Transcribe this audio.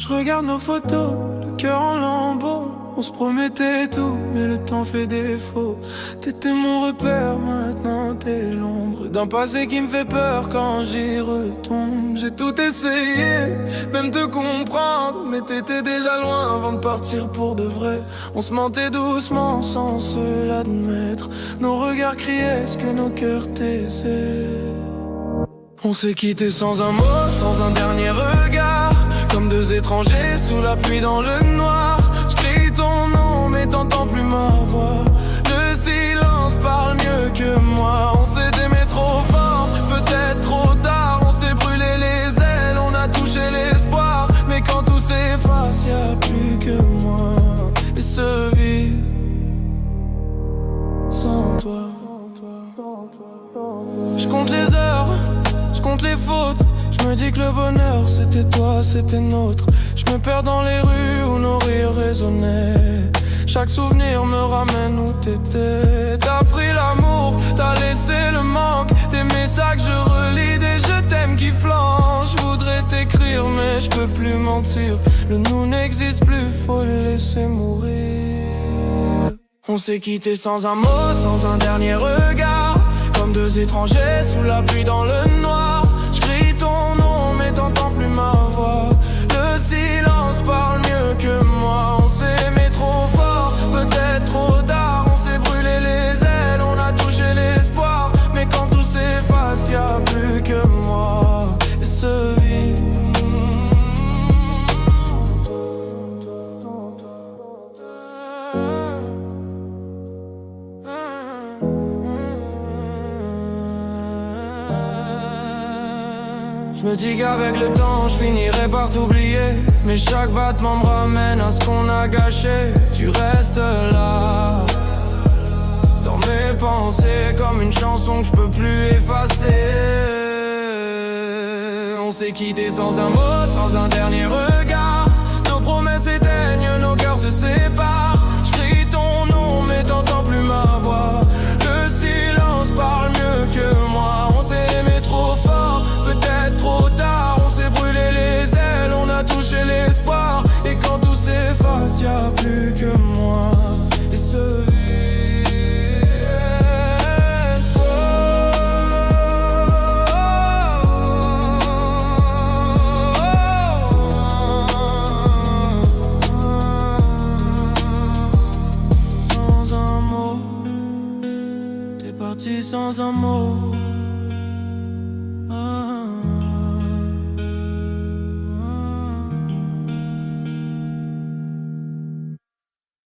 Je regarde nos photos, le cœur en lambeaux. On se promettait tout, mais le temps fait défaut. T'étais mon repère, maintenant t'es l'ombre d'un passé qui me fait peur quand j'y retombe. J'ai tout essayé, même te comprendre, mais t'étais déjà loin avant de partir pour de vrai. On se mentait doucement sans se l'admettre. Nos regards criaient ce que nos cœurs taisaient. On s'est quitté sans un mot, sans un dernier regard, comme deux étrangers sous la pluie dans le noir. J'crie ton nom mais t'entends plus ma voix. Le silence parle mieux que moi. On s'est aimé trop fort, peut-être trop tard. On s'est brûlé les ailes, on a touché l'espoir. Mais quand tout s'efface, y'a plus que moi. Et ce vide sans toi. J'compte les heures, j'compte les fautes. Je me dis que le bonheur c'était toi, c'était nôtre. Je me perds dans les rues où nos rires résonnaient. Chaque souvenir me ramène où t'étais. T'as pris l'amour, t'as laissé le manque. Des messages je relis, des je t'aime qui flanchent. Je voudrais t'écrire mais je peux plus mentir. Le nous n'existe plus, faut le laisser mourir. On s'est quitté sans un mot, sans un dernier regard, comme deux étrangers sous la pluie dans le noir. J'crie ton nom mais t'entends plus ma voix. Le silence parle mieux que moi. On s'est aimé trop fort, peut-être trop tard. On s'est brûlé les ailes, on a touché l'espoir. Mais quand tout s'efface, y'a plus que moi. Et ce vide Je me dis qu'avec le temps je finirai par t'oublier. Mais chaque battement me ramène à ce qu'on a gâché. Tu restes là dans mes pensées, comme une chanson que je peux plus effacer. On s'est quitté sans un mot, sans un dernier regard. Nos promesses éteignent, nos cœurs se séparent. J'crie ton nom mais t'entends plus ma voix. Le silence parle mieux que moi. On s'est aimé trop fort, peut-être trop tard. On s'est brûlé les ailes, on a touché l'espoir. Et quand tout s'efface, y'a plus que moi. Et ce sans un mot, t'es parti sans un mot.